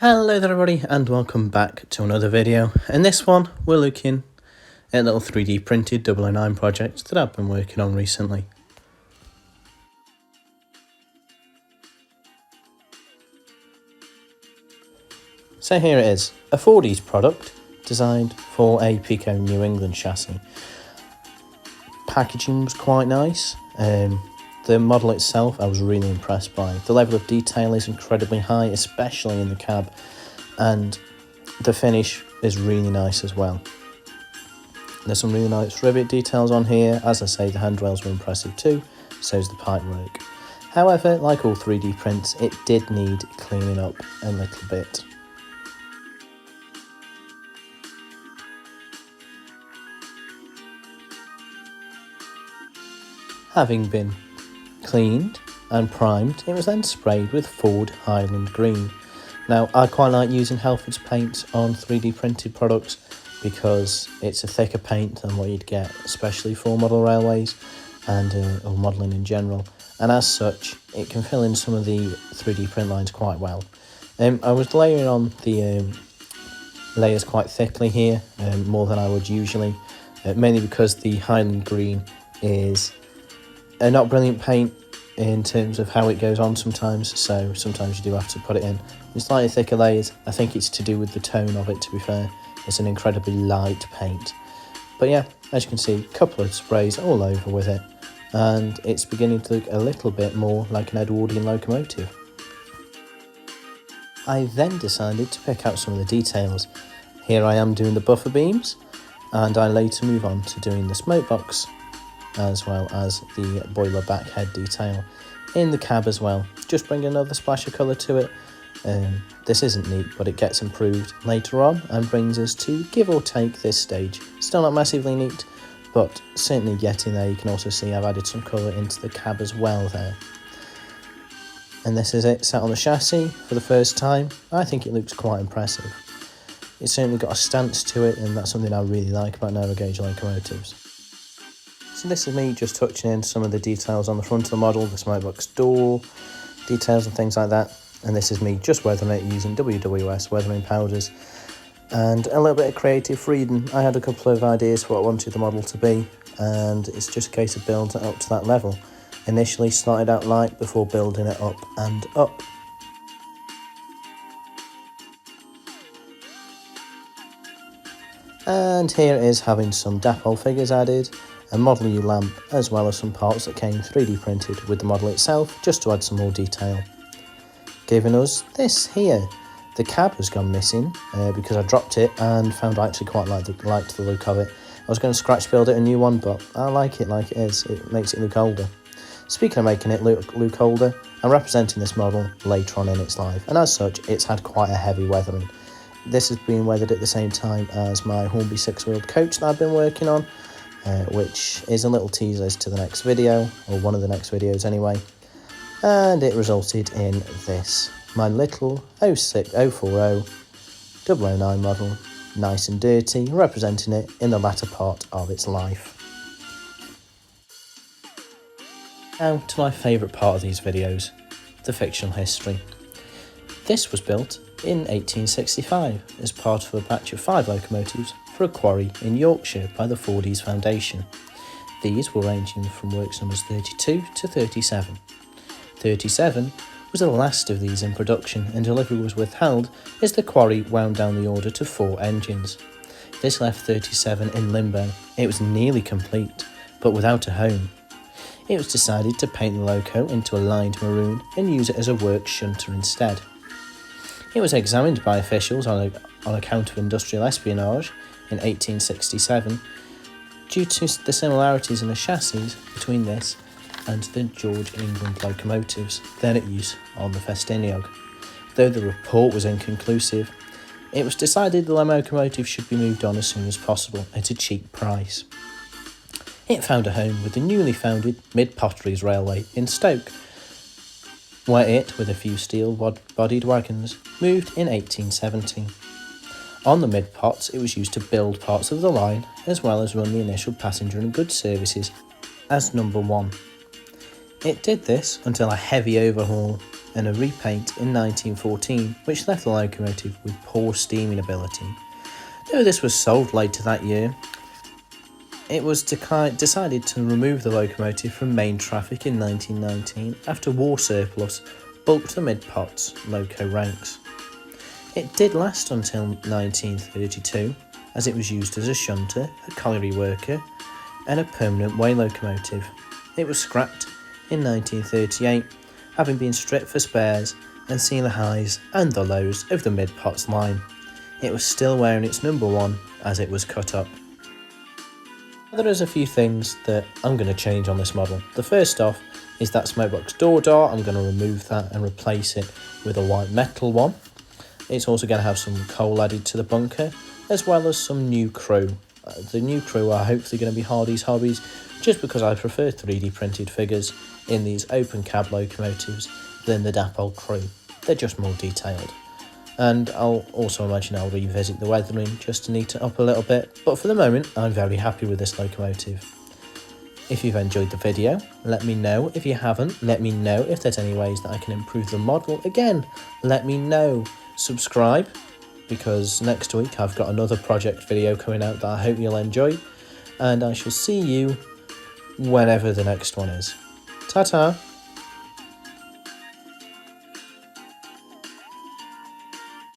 Hello there everybody and welcome back to another video. In this one we're looking at a little 3D printed 009 project that I've been working on recently. So here it is, a Fourdees product designed for a Pico New England chassis. Packaging was quite nice. The model itself I was really impressed by. The level of detail is incredibly high, especially in the cab, and the finish is really nice as well. There's some really nice rivet details on here. As I say, the handrails were impressive too, so is the pipework. However, like all 3D prints, it did need cleaning up a little bit. Having been cleaned and primed, it was then sprayed with Ford Highland Green. Now, I quite like using Halfords paints on 3D printed products because it's a thicker paint than what you'd get, especially for model railways and or modelling in general. And as such, it can fill in some of the 3D print lines quite well. I was layering on the layers quite thickly here, more than I would usually, mainly because the Highland Green is a not brilliant paint in terms of how it goes on sometimes, so sometimes you do have to put it in slightly thicker layers. I think it's to do with the tone of it, to be fair. It's an incredibly light paint. But yeah, as you can see, a couple of sprays all over with it, and it's beginning to look a little bit more like an Edwardian locomotive. I then decided to pick out some of the details. Here I am doing the buffer beams, and I later move on to doing the smoke box, as well as the boiler back head detail in the cab as well. Just bring another splash of colour to it. This isn't neat, but it gets improved later on and brings us to, give or take, this stage. Still not massively neat, but certainly getting there. You can also see I've added some colour into the cab as well there. And this is it, sat on the chassis for the first time. I think it looks quite impressive. It's certainly got a stance to it, and that's something I really like about narrow gauge locomotives. So this is me just touching in some of the details on the front of the model, the smokebox door, details and things like that. And this is me just weathering it using WWS weathering powders and a little bit of creative freedom. I had a couple of ideas for what I wanted the model to be, and it's just a case of building it up to that level. Initially started out light before building it up and up. And here it is, having some dapole figures added, a Model U lamp, as well as some parts that came 3D printed with the model itself, just to add some more detail. Giving us this here. The cab has gone missing because I dropped it and found I actually quite liked the look of it. I was going to scratch build it a new one, but I like it like it is. It makes it look older. Speaking of making it look older, I'm representing this model later on in its life, and as such, it's had quite a heavy weathering. This has been weathered at the same time as my Hornby 6-wheeled coach that I've been working on, which is a little teaser to the next video, or one of the next videos anyway. And it resulted in this, my little 040 009 model, nice and dirty, representing it in the latter part of its life. Now to my favourite part of these videos, the fictional history. This was built in 1865 as part of a batch of 5 locomotives for a quarry in Yorkshire by the Fourdees Foundation. These were ranging from works numbers 32 to 37. 37 was the last of these in production, and delivery was withheld as the quarry wound down the order to 4 engines. This left 37 in limbo. It was nearly complete, but without a home. It was decided to paint the loco into a lined maroon and use it as a work shunter instead. It was examined by officials on account of industrial espionage in 1867 due to the similarities in the chassis between this and the George England locomotives then at use on the Festiniog. Though the report was inconclusive, it was decided the locomotive should be moved on as soon as possible at a cheap price. It found a home with the newly founded Mid Potteries Railway in Stoke, where it, with a few steel-bodied wagons, moved in 1870. On the mid-pots, it was used to build parts of the line, as well as run the initial passenger and goods services as number 1. It did this until a heavy overhaul and a repaint in 1914 which left the locomotive with poor steaming ability. Though this was sold later that year, it was decided to remove the locomotive from main traffic in 1919 after war surplus bulked the mid-pot's loco ranks. It did last until 1932, as it was used as a shunter, a colliery worker, and a permanent way locomotive. It was scrapped in 1938, having been stripped for spares and seen the highs and the lows of the mid-pot's line. It was still wearing its number 1 as it was cut up. There is a few things that I'm going to change on this model. The first off is that smokebox door dart. I'm going to remove that and replace it with a white metal one. It's also going to have some coal added to the bunker, as well as some new crew. The new crew are hopefully going to be Hardy's Hobbies, just because I prefer 3D printed figures in these open cab locomotives than the dapple crew. They're just more detailed. And I'll also imagine I'll revisit the weathering just to neat it up a little bit, but for the moment I'm very happy with this locomotive. If you've enjoyed the video, let me know. If you haven't, let me know if there's any ways that I can improve the model. Again, let me know. Subscribe, because next week I've got another project video coming out that I hope you'll enjoy, and I shall see you whenever the next one is. Ta-ta!